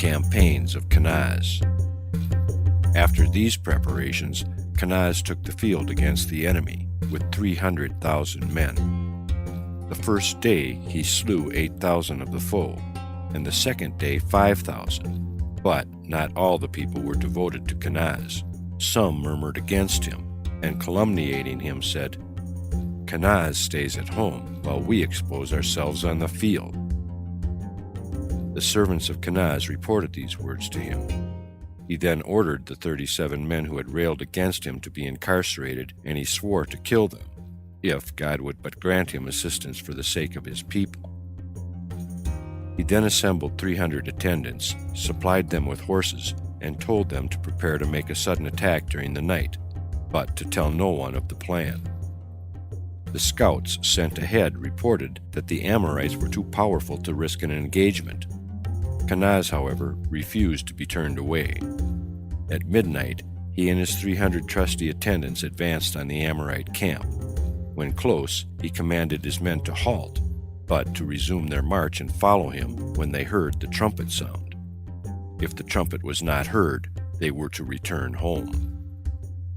campaigns of Kenaz. After these preparations, Kenaz took the field against the enemy with 300,000 men. The first day he slew 8,000 of the foe, and the second day 5,000. But not all the people were devoted to Kenaz. Some murmured against him, and calumniating him said, "Kenaz stays at home, while we expose ourselves on the field." The servants of Kenaz reported these words to him. He then ordered the 37 men who had railed against him to be incarcerated, and he swore to kill them, if God would but grant him assistance for the sake of his people. He then assembled 300 attendants, supplied them with horses, and told them to prepare to make a sudden attack during the night, but to tell no one of the plan. The scouts sent ahead reported that the Amorites were too powerful to risk an engagement. Kenaz, however, refused to be turned away. At midnight, he and his 300 trusty attendants advanced on the Amorite camp. When close, he commanded his men to halt, but to resume their march and follow him when they heard the trumpet sound. If the trumpet was not heard, they were to return home.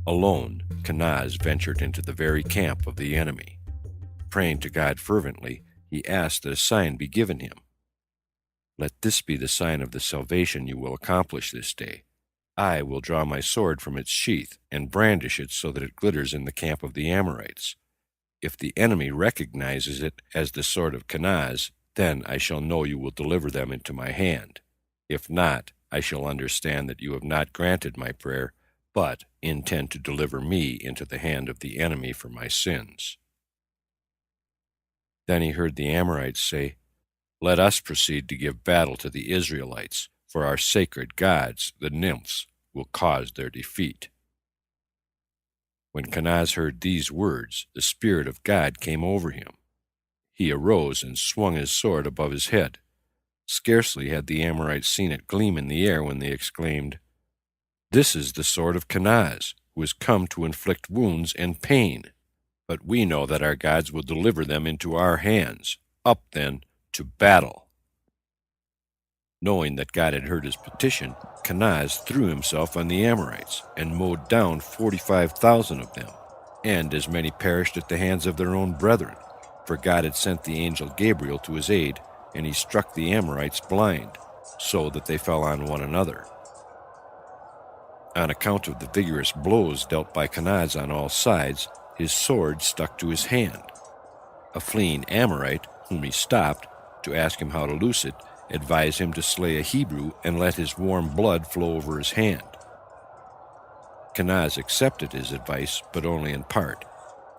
Alone, Kenaz ventured into the very camp of the enemy. Praying to God fervently, he asked that a sign be given him. "Let this be the sign of the salvation you will accomplish this day. I will draw my sword from its sheath and brandish it so that it glitters in the camp of the Amorites. If the enemy recognizes it as the sword of Kenaz, then I shall know you will deliver them into my hand. If not, I shall understand that you have not granted my prayer, but intend to deliver me into the hand of the enemy for my sins." Then he heard the Amorites say, "Let us proceed to give battle to the Israelites, for our sacred gods, the nymphs, will cause their defeat." When Kenaz heard these words, the Spirit of God came over him. He arose and swung his sword above his head. Scarcely had the Amorites seen it gleam in the air when they exclaimed, "This is the sword of Kenaz, who has come to inflict wounds and pain. But we know that our gods will deliver them into our hands. Up, then, to battle." Knowing that God had heard his petition, Kenaz threw himself on the Amorites and mowed down 45,000 of them, and as many perished at the hands of their own brethren, for God had sent the angel Gabriel to his aid, and he struck the Amorites blind, so that they fell on one another. On account of the vigorous blows dealt by Kenaz on all sides, his sword stuck to his hand. A fleeing Amorite, whom he stopped to ask him how to loose it, advised him to slay a Hebrew and let his warm blood flow over his hand. Kenaz accepted his advice, but only in part.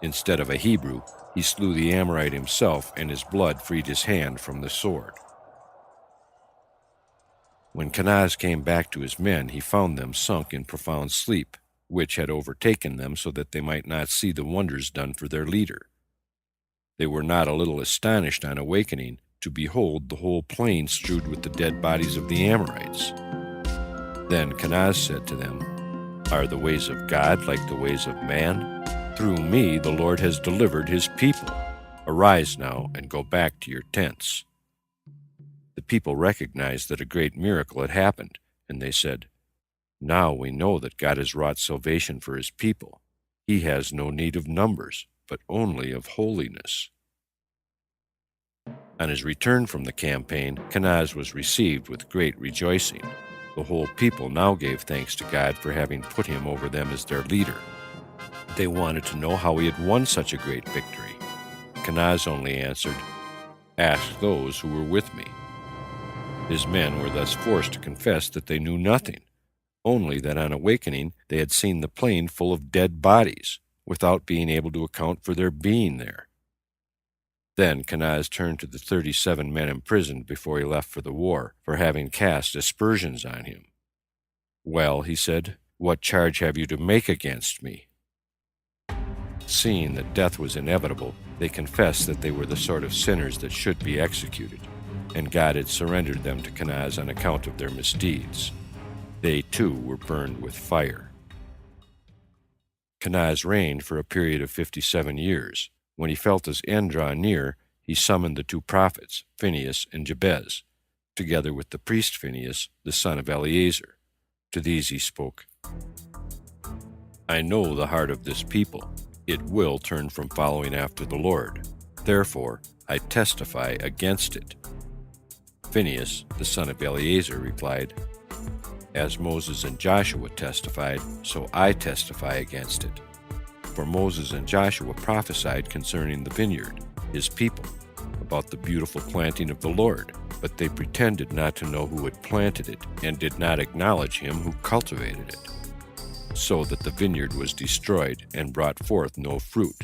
Instead of a Hebrew, he slew the Amorite himself, and his blood freed his hand from the sword. When Kenaz came back to his men, he found them sunk in profound sleep, which had overtaken them so that they might not see the wonders done for their leader. They were not a little astonished on awakening to behold the whole plain strewed with the dead bodies of the Amorites. Then Kenaz said to them, "Are the ways of God like the ways of man? Through me the Lord has delivered his people. Arise now and go back to your tents." The people recognized that a great miracle had happened, and they said, "Now we know that God has wrought salvation for his people. He has no need of numbers, but only of holiness." On his return from the campaign, Kenaz was received with great rejoicing. The whole people now gave thanks to God for having put him over them as their leader. They wanted to know how he had won such a great victory. Kenaz only answered, "Ask those who were with me." His men were thus forced to confess that they knew nothing, only that on awakening they had seen the plain full of dead bodies, without being able to account for their being there. Then Kenaz turned to the 37 men imprisoned before he left for the war, for having cast aspersions on him. "Well," he said, "what charge have you to make against me?" Seeing that death was inevitable, they confessed that they were the sort of sinners that should be executed, and God had surrendered them to Kenaz on account of their misdeeds. They too were burned with fire. Kenaz reigned for a period of 57 years. When he felt his end draw near, he summoned the two prophets, Phinehas and Jabez. together with the priest Phinehas, the son of Eleazar. To these he spoke, I know the heart of this people. It will turn from following after the Lord. Therefore, I testify against it. Phinehas, the son of Eleazar, replied, As Moses and Joshua testified, so I testify against it. For Moses and Joshua prophesied concerning the vineyard, his people, about the beautiful planting of the Lord, but they pretended not to know who had planted it, and did not acknowledge him who cultivated it, so that the vineyard was destroyed and brought forth no fruit.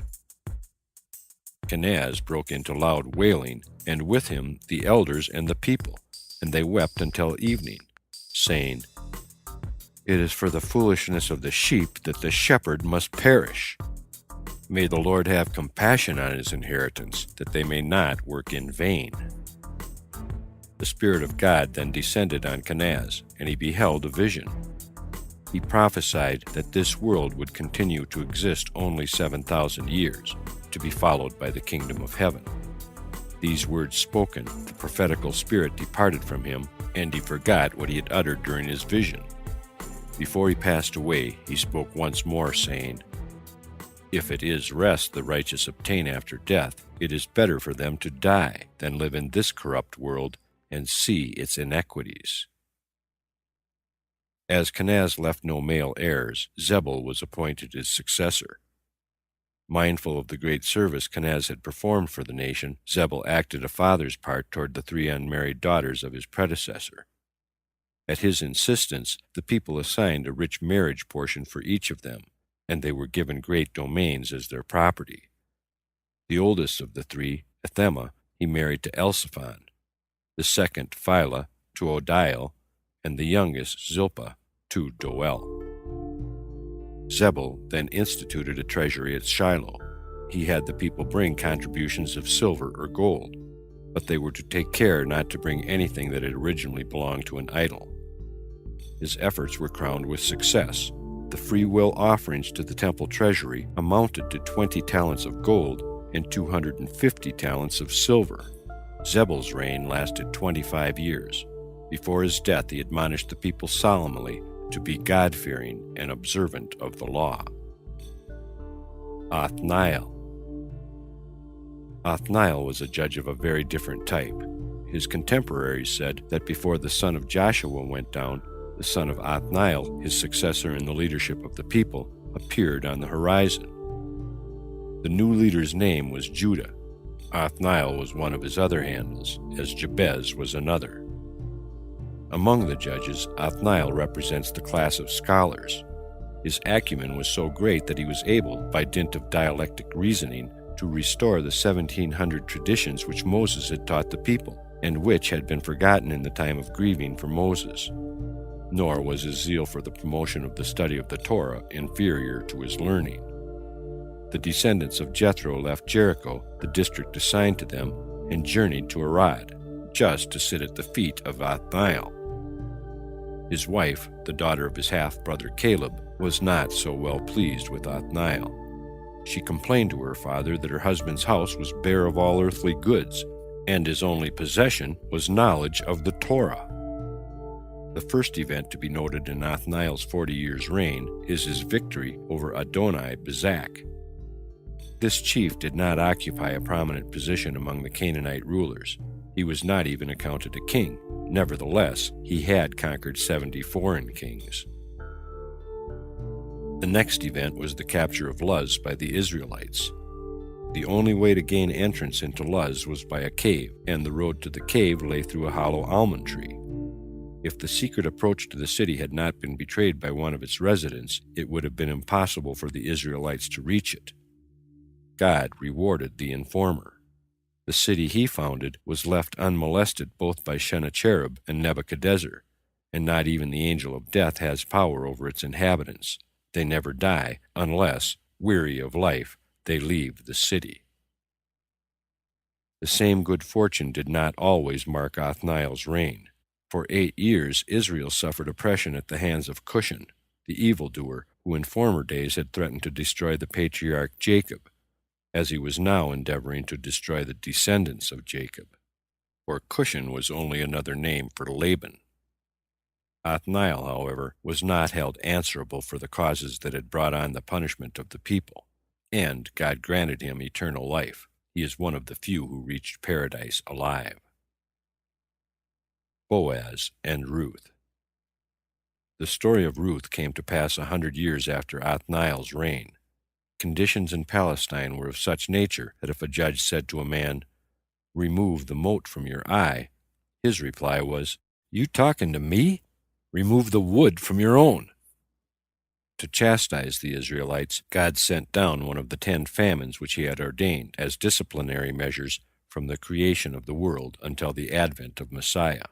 Kenaz broke into loud wailing, and with him the elders and the people, and they wept until evening, saying, It is for the foolishness of the sheep that the shepherd must perish. May the Lord have compassion on his inheritance, that they may not work in vain. The Spirit of God then descended on Kenaz, and he beheld a vision. He prophesied that this world would continue to exist only 7,000 years, to be followed by the kingdom of heaven. These words spoken, the prophetical spirit departed from him, and he forgot what he had uttered during his vision. Before he passed away, he spoke once more, saying, If it is rest the righteous obtain after death, it is better for them to die than live in this corrupt world and see its inequities. As Kenaz left no male heirs, Zebul was appointed his successor. Mindful of the great service Kenaz had performed for the nation, Zebul acted a father's part toward the 3 unmarried daughters of his predecessor. At his insistence, the people assigned a rich marriage portion for each of them, and they were given great domains as their property. The oldest of the 3, Ethema, he married to Elsaphon, the second, Phila, to Odiel, and the youngest, Zilpah, to Doel. Zebul then instituted a treasury at Shiloh. He had the people bring contributions of silver or gold, but they were to take care not to bring anything that had originally belonged to an idol. His efforts were crowned with success. The free will offerings to the temple treasury amounted to 20 talents of gold and 250 talents of silver. Zebul's reign lasted 25 years. Before his death, he admonished the people solemnly to be God-fearing and observant of the law. Othniel. Othniel was a judge of a very different type. His contemporaries said that before the son of Joshua went down, the son of Othniel, his successor in the leadership of the people, appeared on the horizon. The new leader's name was Judah. Othniel was one of his other handles, as Jabez was another. Among the judges, Othniel represents the class of scholars. His acumen was so great that he was able, by dint of dialectic reasoning, to restore the 1700 traditions which Moses had taught the people, and which had been forgotten in the time of grieving for Moses. Nor was his zeal for the promotion of the study of the Torah inferior to his learning. The descendants of Jethro left Jericho, the district assigned to them, and journeyed to Arad, just to sit at the feet of Othniel. His wife, the daughter of his half-brother Caleb, was not so well pleased with Othniel. She complained to her father that her husband's house was bare of all earthly goods, and his only possession was knowledge of the Torah. The first event to be noted in Othniel's 40 years' reign is his victory over Adoni-Bezek. This chief did not occupy a prominent position among the Canaanite rulers. He was not even accounted a king. Nevertheless, he had conquered 70 foreign kings. The next event was the capture of Luz by the Israelites. The only way to gain entrance into Luz was by a cave, and the road to the cave lay through a hollow almond tree. If the secret approach to the city had not been betrayed by one of its residents, it would have been impossible for the Israelites to reach it. God rewarded the informer. The city he founded was left unmolested both by Sennacherib and Nebuchadnezzar, and not even the angel of death has power over its inhabitants. They never die unless, weary of life, they leave the city. The same good fortune did not always mark Othniel's reign. For 8 years Israel suffered oppression at the hands of Cushan, the evildoer who in former days had threatened to destroy the patriarch Jacob, as he was now endeavoring to destroy the descendants of Jacob. for Cushan was only another name for Laban. Othniel, however, was not held answerable for the causes that had brought on the punishment of the people, and God granted him eternal life. He is one of the few who reached paradise alive. Boaz and Ruth. The story of Ruth came to pass 100 years after Othniel's reign. Conditions in Palestine were of such nature that if a judge said to a man, "Remove the mote from your eye," his reply was, "You talking to me? Remove the wood from your own." To chastise the Israelites, God sent down one of the 10 famines which he had ordained as disciplinary measures from the creation of the world until the advent of Messiah.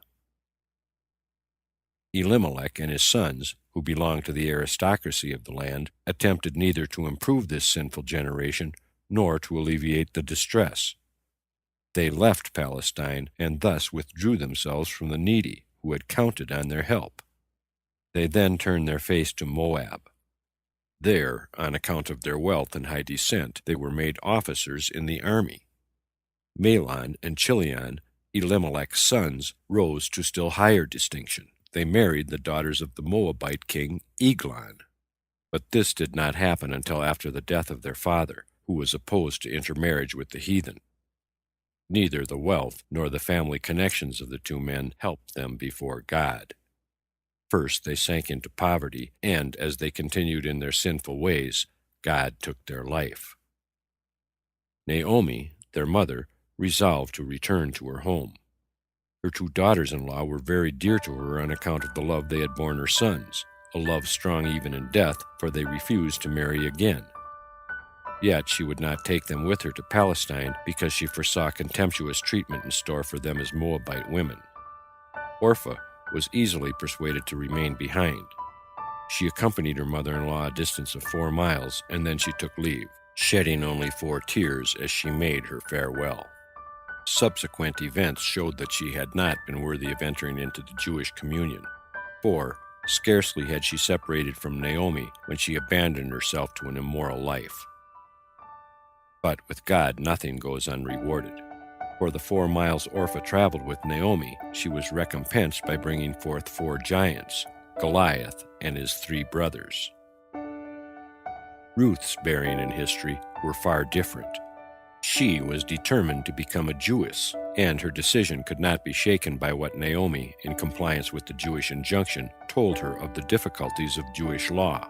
Elimelech and his sons, who belonged to the aristocracy of the land, attempted neither to improve this sinful generation nor to alleviate the distress. They left Palestine and thus withdrew themselves from the needy who had counted on their help. They then turned their face to Moab. There, on account of their wealth and high descent, they were made officers in the army. Mahlon and Chilion, Elimelech's sons, rose to still higher distinction. They married the daughters of the Moabite king Eglon. But this did not happen until after the death of their father, who was opposed to intermarriage with the heathen. Neither the wealth nor the family connections of the two men helped them before God. First they sank into poverty, and as they continued in their sinful ways, God took their life. Naomi, their mother, resolved to return to her home. Her 2 daughters-in-law were very dear to her on account of the love they had borne her sons, a love strong even in death, for they refused to marry again. Yet she would not take them with her to Palestine because she foresaw contemptuous treatment in store for them as Moabite women. Orpah was easily persuaded to remain behind. She accompanied her mother-in-law a distance of 4 miles, and then she took leave, shedding only 4 tears as she made her farewell. Subsequent events showed that she had not been worthy of entering into the Jewish communion, for scarcely had she separated from Naomi when she abandoned herself to an immoral life. But with God nothing goes unrewarded. For the 4 miles Orpah traveled with Naomi, she was recompensed by bringing forth 4 giants, Goliath and his 3 brothers. Ruth's bearing in history were far different. She was determined to become a Jewess, and her decision could not be shaken by what Naomi, in compliance with the Jewish injunction, told her of the difficulties of Jewish law.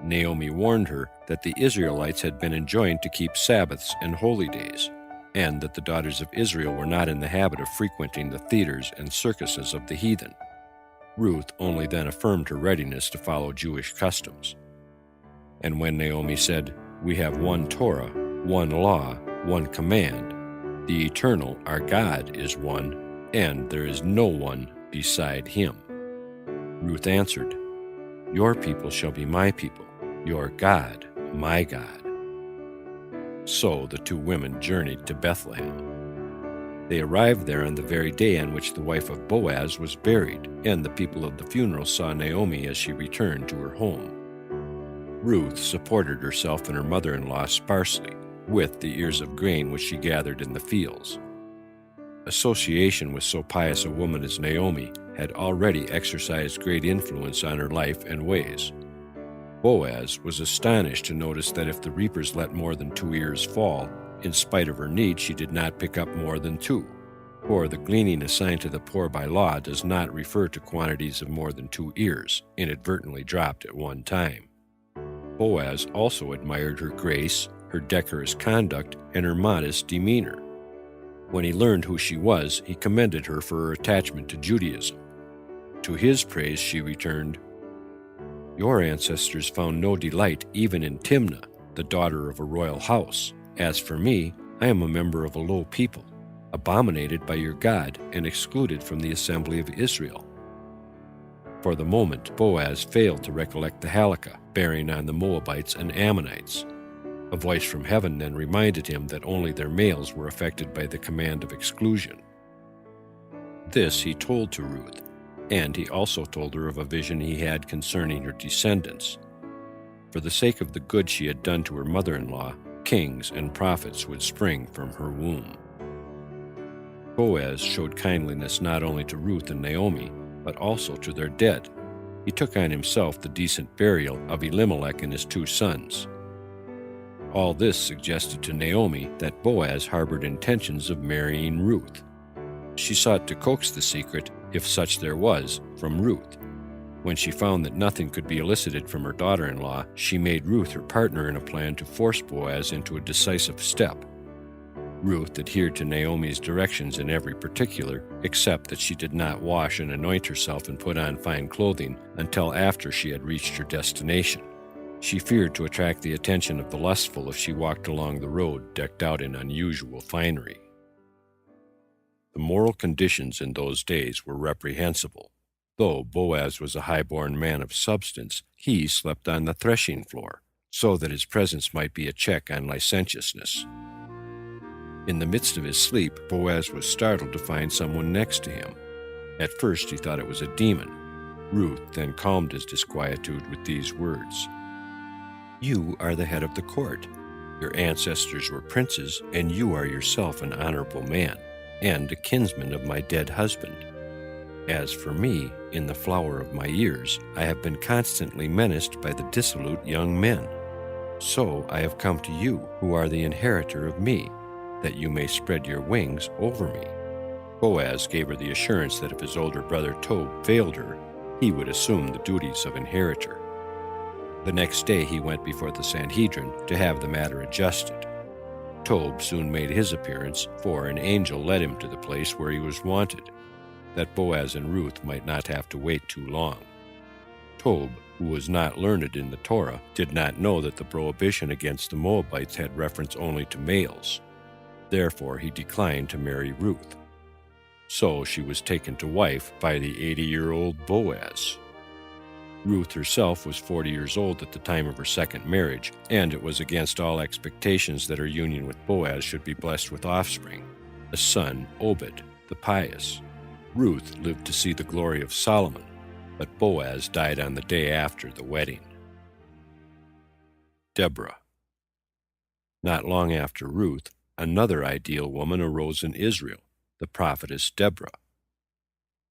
Naomi warned her that the Israelites had been enjoined to keep Sabbaths and holy days, and that the daughters of Israel were not in the habit of frequenting the theaters and circuses of the heathen. Ruth only then affirmed her readiness to follow Jewish customs. And when Naomi said, "We have one Torah, one law, one command. The Eternal, our God, is one, and there is no one beside him," Ruth answered, "Your people shall be my people, your God, my God." So the 2 women journeyed to Bethlehem. They arrived there on the very day on which the wife of Boaz was buried, and the people of the funeral saw Naomi as she returned to her home. Ruth supported herself and her mother-in-law sparsely, with the ears of grain which she gathered in the fields. Association with so pious a woman as Naomi had already exercised great influence on her life and ways. Boaz was astonished to notice that if the reapers let more than 2 ears fall, in spite of her need she did not pick up more than 2, for the gleaning assigned to the poor by law does not refer to quantities of more than 2 ears, inadvertently dropped at one time. Boaz also admired her grace, her decorous conduct, and her modest demeanor. When he learned who she was, he commended her for her attachment to Judaism. To his praise she returned, "Your ancestors found no delight even in Timnah, the daughter of a royal house. As for me, I am a member of a low people, abominated by your God and excluded from the assembly of Israel." For the moment, Boaz failed to recollect the Halakah, bearing on the Moabites and Ammonites. A voice from heaven then reminded him that only their males were affected by the command of exclusion. This he told to Ruth, and he also told her of a vision he had concerning her descendants. For the sake of the good she had done to her mother-in-law, kings and prophets would spring from her womb. Boaz showed kindliness not only to Ruth and Naomi, but also to their dead. He took on himself the decent burial of Elimelech and his 2 sons. All this suggested to Naomi that Boaz harbored intentions of marrying Ruth. She sought to coax the secret, if such there was, from Ruth. When she found that nothing could be elicited from her daughter-in-law, she made Ruth her partner in a plan to force Boaz into a decisive step. Ruth adhered to Naomi's directions in every particular, except that she did not wash and anoint herself and put on fine clothing until after she had reached her destination. She feared to attract the attention of the lustful if she walked along the road decked out in unusual finery. The moral conditions in those days were reprehensible. Though Boaz was a high-born man of substance, he slept on the threshing floor, so that his presence might be a check on licentiousness. In the midst of his sleep, Boaz was startled to find someone next to him. At first he thought it was a demon. Ruth then calmed his disquietude with these words: "You are the head of the court. Your ancestors were princes, and you are yourself an honorable man, and a kinsman of my dead husband. As for me, in the flower of my years, I have been constantly menaced by the dissolute young men. So I have come to you, who are the inheritor of me, that you may spread your wings over me." Boaz gave her the assurance that if his older brother Tob failed her, he would assume the duties of inheritor. The next day he went before the Sanhedrin to have the matter adjusted. Tob soon made his appearance, for an angel led him to the place where he was wanted, that Boaz and Ruth might not have to wait too long. Tob, who was not learned in the Torah, did not know that the prohibition against the Moabites had reference only to males. Therefore he declined to marry Ruth. So she was taken to wife by the 80-year-old Boaz. Ruth herself was 40 years old at the time of her second marriage, and it was against all expectations that her union with Boaz should be blessed with offspring, a son, Obed, the pious. Ruth lived to see the glory of Solomon, but Boaz died on the day after the wedding. Deborah. Not long after Ruth, another ideal woman arose in Israel, the prophetess Deborah.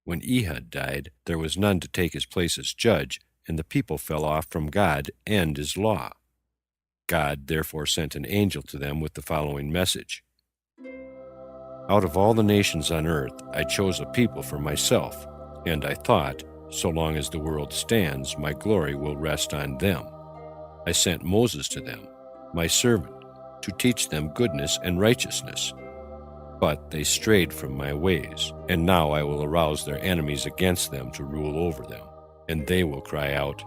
When Ehud died, there was none to take his place as judge, and the people fell off from God and his law. God therefore sent an angel to them with the following message: "Out of all the nations on earth I chose a people for myself, and I thought, so long as the world stands, my glory will rest on them. I sent Moses to them, my servant, to teach them goodness and righteousness. But they strayed from my ways, and now I will arouse their enemies against them to rule over them, and they will cry out,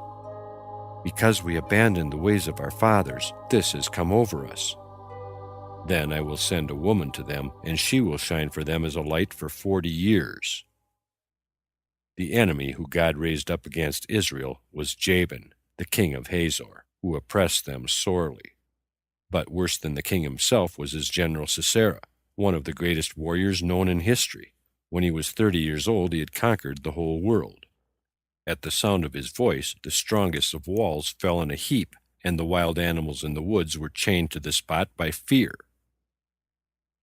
'Because we abandoned the ways of our fathers, this has come over us.' Then I will send a woman to them, and she will shine for them as a light for 40 years. The enemy who God raised up against Israel was Jabin, the king of Hazor, who oppressed them sorely. But worse than the king himself was his general Sisera, one of the greatest warriors known in history. When he was 30 years old, he had conquered the whole world. At the sound of his voice, the strongest of walls fell in a heap, and the wild animals in the woods were chained to the spot by fear.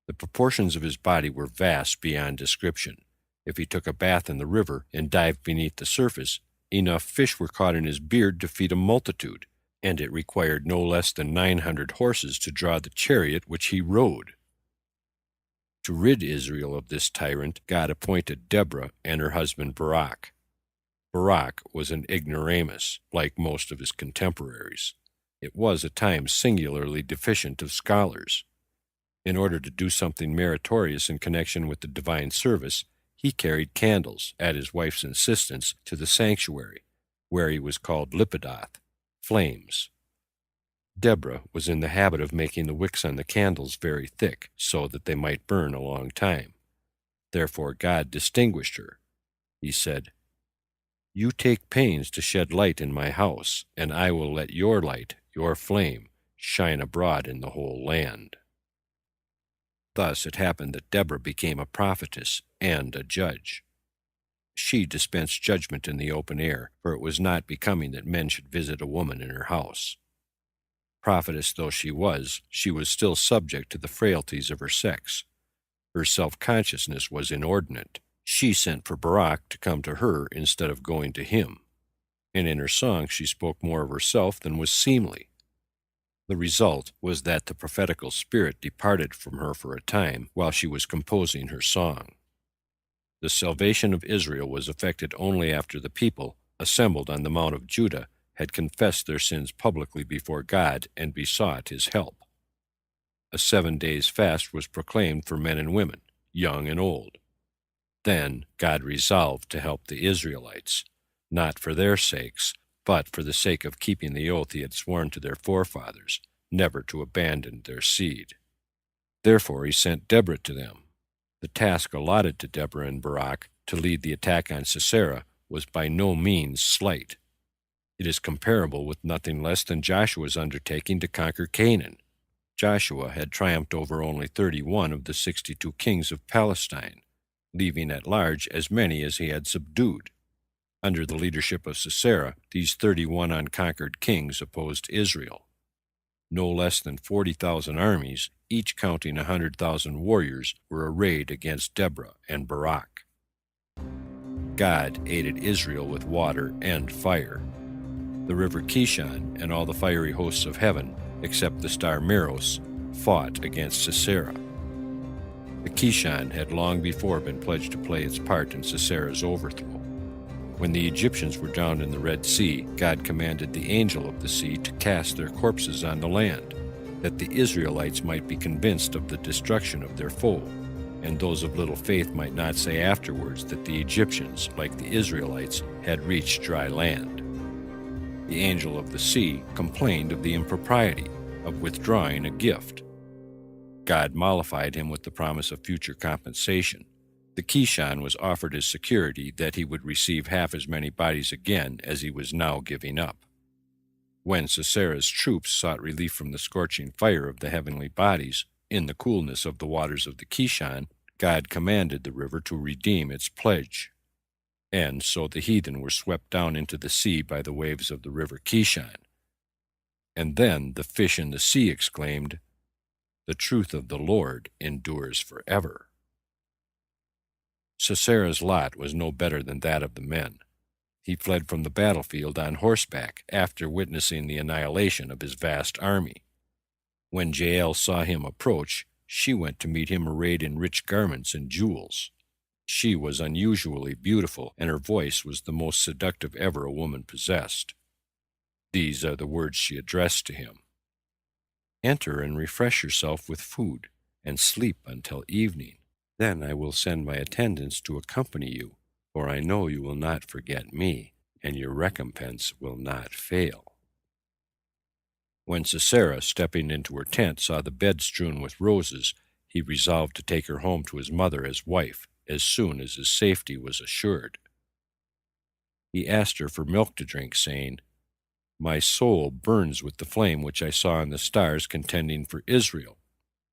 The proportions of his body were vast beyond description. If he took a bath in the river and dived beneath the surface, enough fish were caught in his beard to feed a multitude, and it required no less than 900 horses to draw the chariot which he rode. To rid Israel of this tyrant, God appointed Deborah and her husband Barak. Barak was an ignoramus, like most of his contemporaries. It was at times singularly deficient of scholars. In order to do something meritorious in connection with the divine service, he carried candles, at his wife's insistence, to the sanctuary, where he was called Lipidoth, flames. Deborah was in the habit of making the wicks on the candles very thick, so that they might burn a long time. Therefore God distinguished her. He said, "You take pains to shed light in my house, and I will let your light, your flame, shine abroad in the whole land." Thus it happened that Deborah became a prophetess and a judge. She dispensed judgment in the open air, for it was not becoming that men should visit a woman in her house. Prophetess though she was still subject to the frailties of her sex. Her self-consciousness was inordinate. She sent for Barak to come to her instead of going to him, and in her song she spoke more of herself than was seemly. The result was that the prophetical spirit departed from her for a time while she was composing her song. The salvation of Israel was effected only after the people, assembled on the Mount of Judah, had confessed their sins publicly before God and besought his help. A 7 days fast was proclaimed for men and women, young and old. Then God resolved to help the Israelites, not for their sakes, but for the sake of keeping the oath he had sworn to their forefathers, never to abandon their seed. Therefore he sent Deborah to them. The task allotted to Deborah and Barak to lead the attack on Sisera was by no means slight. It is comparable with nothing less than Joshua's undertaking to conquer Canaan. Joshua had triumphed over only 31 of the 62 kings of Palestine, leaving at large as many as he had subdued. Under the leadership of Sisera, these 31 unconquered kings opposed Israel. No less than 40,000 armies, each counting 100,000 warriors, were arrayed against Deborah and Barak. God aided Israel with water and fire. The river Kishon and all the fiery hosts of heaven, except the star Meros, fought against Sisera. The Kishon had long before been pledged to play its part in Sisera's overthrow. When the Egyptians were drowned in the Red Sea, God commanded the angel of the sea to cast their corpses on the land, that the Israelites might be convinced of the destruction of their foe, and those of little faith might not say afterwards that the Egyptians, like the Israelites, had reached dry land. The angel of the sea complained of the impropriety of withdrawing a gift. God mollified him with the promise of future compensation. The Kishon was offered as security that he would receive half as many bodies again as he was now giving up. When Sisera's troops sought relief from the scorching fire of the heavenly bodies, in the coolness of the waters of the Kishon, God commanded the river to redeem its pledge. And so the heathen were swept down into the sea by the waves of the river Kishon. And then the fish in the sea exclaimed, "The truth of the Lord endures forever." Sisera's lot was no better than that of the men. He fled from the battlefield on horseback after witnessing the annihilation of his vast army. When Jael saw him approach, she went to meet him arrayed in rich garments and jewels. She was unusually beautiful, and her voice was the most seductive ever a woman possessed. These are the words she addressed to him: "Enter and refresh yourself with food, and sleep until evening. Then I will send my attendants to accompany you, for I know you will not forget me, and your recompense will not fail." When Sisera, stepping into her tent, saw the bed strewn with roses, he resolved to take her home to his mother as wife, as soon as his safety was assured. He asked her for milk to drink, saying, "My soul burns with the flame which I saw in the stars contending for Israel."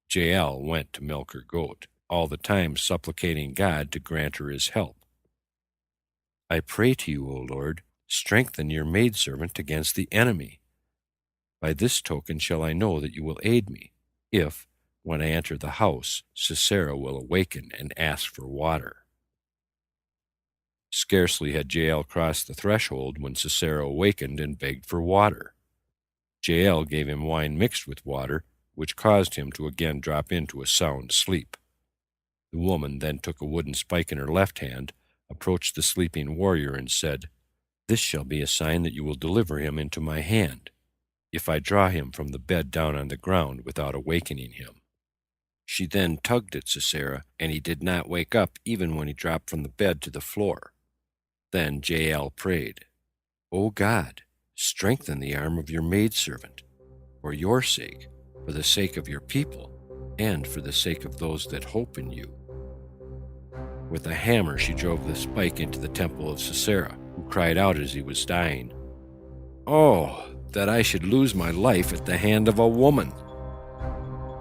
Jael went to milk her goat, all the time supplicating God to grant her his help. "I pray to you, O Lord, strengthen your maidservant against the enemy. By this token shall I know that you will aid me, if, when I enter the house, Sisera will awaken and ask for water." Scarcely had Jael crossed the threshold when Sisera awakened and begged for water. Jael gave him wine mixed with water, which caused him to again drop into a sound sleep. The woman then took a wooden spike in her left hand, approached the sleeping warrior, and said, "This shall be a sign that you will deliver him into my hand, if I draw him from the bed down on the ground without awakening him." She then tugged at Sisera, and he did not wake up even when he dropped from the bed to the floor. Then Jael prayed, "O God, strengthen the arm of your maidservant, for your sake, for the sake of your people, and for the sake of those that hope in you." With a hammer she drove the spike into the temple of Sisera, who cried out as he was dying, "Oh, that I should lose my life at the hand of a woman!"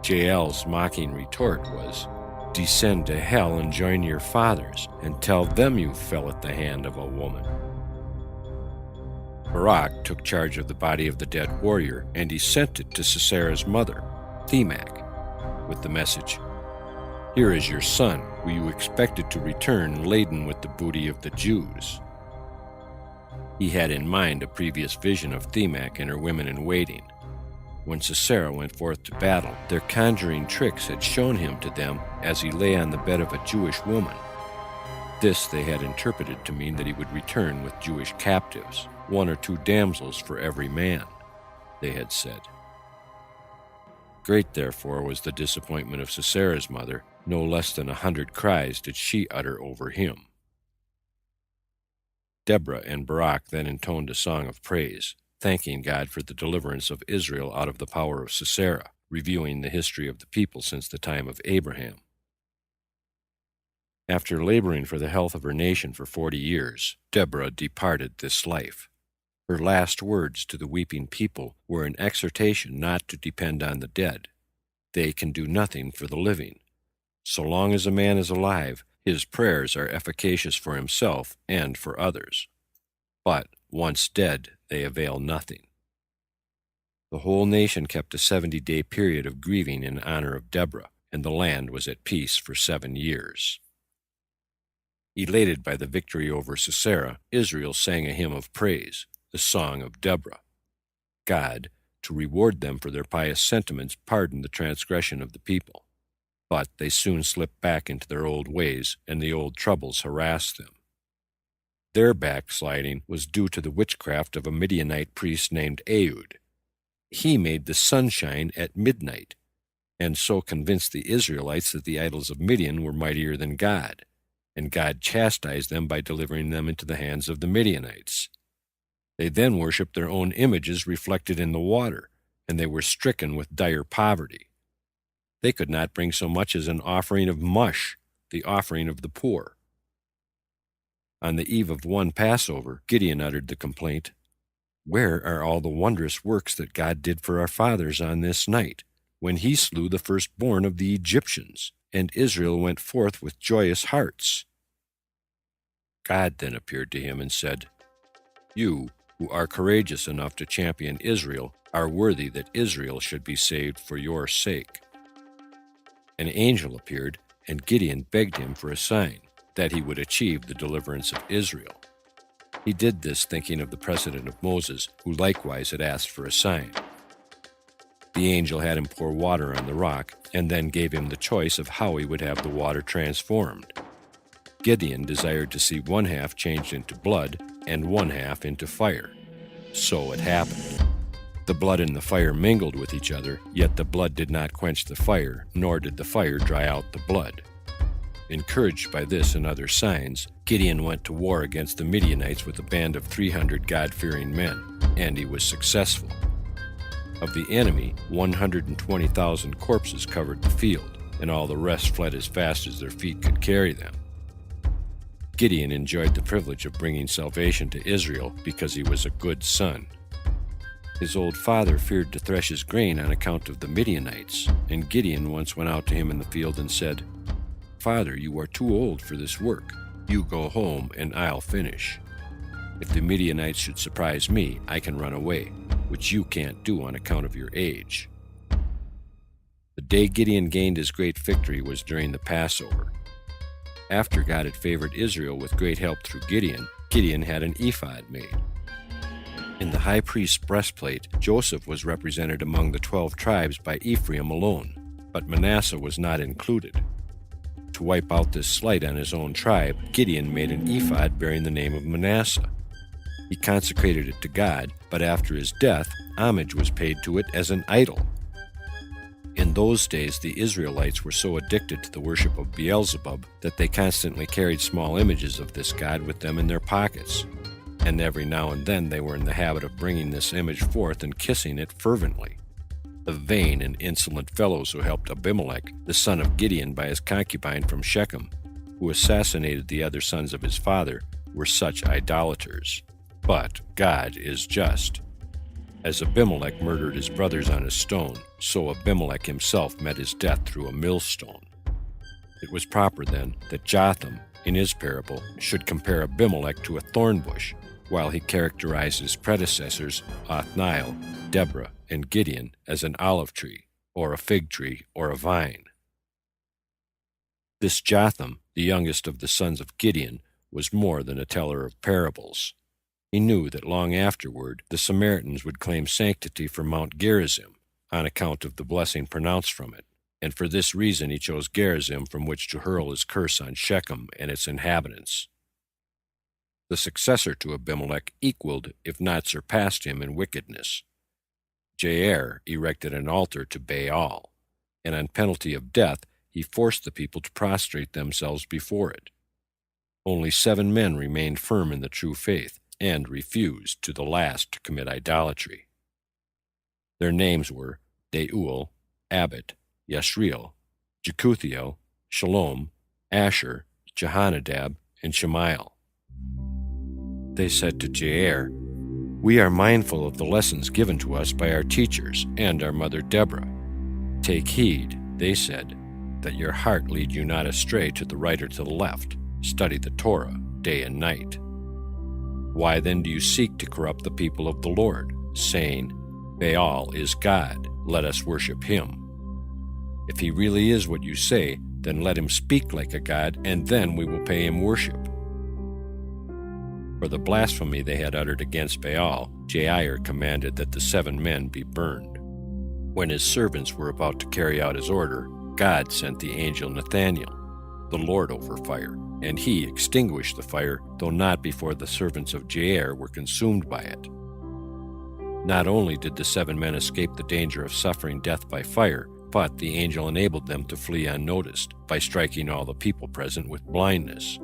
Jael's mocking retort was, "Descend to hell and join your fathers, and tell them you fell at the hand of a woman." Barak took charge of the body of the dead warrior, and he sent it to Sisera's mother, Themach, with the message, Here is your son, who you expected to return laden with the booty of the Jews." He had in mind a previous vision of Themac and her women in waiting. When Sisera went forth to battle, their conjuring tricks had shown him to them as he lay on the bed of a Jewish woman. This they had interpreted to mean that he would return with Jewish captives, 1 or 2 damsels for every man, they had said. Great, therefore, was the disappointment of Sisera's mother. No less than 100 cries did she utter over him. Deborah and Barak then intoned a song of praise, thanking God for the deliverance of Israel out of the power of Sisera, reviewing the history of the people since the time of Abraham. After laboring for the health of her nation for 40 years, Deborah departed this life. Her last words to the weeping people were an exhortation not to depend on the dead. They can do nothing for the living. So long as a man is alive, his prayers are efficacious for himself and for others. But once dead, they avail nothing. The whole nation kept a 70-day period of grieving in honor of Deborah, and the land was at peace for 7 years. Elated by the victory over Sisera, Israel sang a hymn of praise, the Song of Deborah. God, to reward them for their pious sentiments, pardoned the transgression of the people. But they soon slipped back into their old ways, and the old troubles harassed them. Their backsliding was due to the witchcraft of a Midianite priest named Ehud. He made the sun shine at midnight, and so convinced the Israelites that the idols of Midian were mightier than God, and God chastised them by delivering them into the hands of the Midianites. They then worshipped their own images reflected in the water, and they were stricken with dire poverty. They could not bring so much as an offering of mush, the offering of the poor. On the eve of one Passover, Gideon uttered the complaint, "Where are all the wondrous works that God did for our fathers on this night, when he slew the firstborn of the Egyptians, and Israel went forth with joyous hearts?" God then appeared to him and said, "You, who are courageous enough to champion Israel, are worthy that Israel should be saved for your sake." An angel appeared, and Gideon begged him for a sign, that he would achieve the deliverance of Israel. He did this thinking of the precedent of Moses, who likewise had asked for a sign. The angel had him pour water on the rock, and then gave him the choice of how he would have the water transformed. Gideon desired to see one half changed into blood, and one half into fire. So it happened. The blood and the fire mingled with each other, yet the blood did not quench the fire, nor did the fire dry out the blood. Encouraged by this and other signs, Gideon went to war against the Midianites with a band of 300 God-fearing men, and he was successful. Of the enemy, 120,000 corpses covered the field, and all the rest fled as fast as their feet could carry them. Gideon enjoyed the privilege of bringing salvation to Israel because he was a good son. His old father feared to thresh his grain on account of the Midianites, and Gideon once went out to him in the field and said, "Father, you are too old for this work. You go home, and I'll finish. If the Midianites should surprise me, I can run away, which you can't do on account of your age." The day Gideon gained his great victory was during the Passover. After God had favored Israel with great help through Gideon, Gideon had an ephod made. In the high priest's breastplate, Joseph was represented among the 12 tribes by Ephraim alone, but Manasseh was not included. To wipe out this slight on his own tribe, Gideon made an ephod bearing the name of Manasseh. He consecrated it to God, but after his death, homage was paid to it as an idol. In those days, the Israelites were so addicted to the worship of Beelzebub that they constantly carried small images of this god with them in their pockets, and every now and then they were in the habit of bringing this image forth and kissing it fervently. The vain and insolent fellows who helped Abimelech, the son of Gideon by his concubine from Shechem, who assassinated the other sons of his father, were such idolaters. But God is just. As Abimelech murdered his brothers on a stone, so Abimelech himself met his death through a millstone. It was proper, then, that Jotham, in his parable, should compare Abimelech to a thorn bush, while he characterized his predecessors, Othniel, Deborah, and Gideon, as an olive tree, or a fig tree, or a vine. This Jotham, the youngest of the sons of Gideon, was more than a teller of parables. He knew that long afterward the Samaritans would claim sanctity for Mount Gerizim on account of the blessing pronounced from it, and for this reason he chose Gerizim from which to hurl his curse on Shechem and its inhabitants. The successor to Abimelech equaled, if not surpassed him in wickedness. Jair erected an altar to Baal, and on penalty of death he forced the people to prostrate themselves before it. Only 7 men remained firm in the true faith, and refused to the last to commit idolatry. Their names were Deuel, Abit, Yasriel, Jekuthiel, Shalom, Asher, Jehonadab, and Shemael. They said to Jair, "We are mindful of the lessons given to us by our teachers and our mother Deborah. Take heed," they said, "that your heart lead you not astray to the right or to the left. Study the Torah day and night. Why then do you seek to corrupt the people of the Lord, saying, 'Baal is God, let us worship him'? If he really is what you say, then let him speak like a god, and then we will pay him worship." For the blasphemy they had uttered against Baal, Jair commanded that the 7 men be burned. When his servants were about to carry out his order, God sent the angel Nathaniel, the Lord over fire, and he extinguished the fire, though not before the servants of Jair were consumed by it. Not only did the 7 men escape the danger of suffering death by fire, but the angel enabled them to flee unnoticed by striking all the people present with blindness.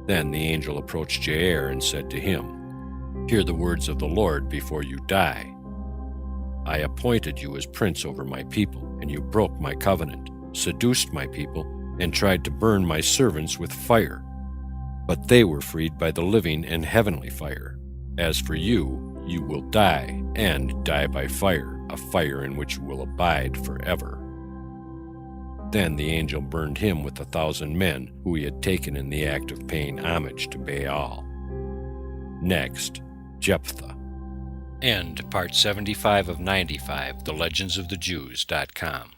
Then the angel approached Jair and said to him, "Hear the words of the Lord before you die. I appointed you as prince over my people, and you broke my covenant, seduced my people, and tried to burn my servants with fire. But they were freed by the living and heavenly fire. As for you, you will die, and die by fire, a fire in which you will abide forever." Then the angel burned him with 1,000 men who he had taken in the act of paying homage to Baal. Next, Jephthah. End part 75 of 95, TheLegendsOfTheJews.com.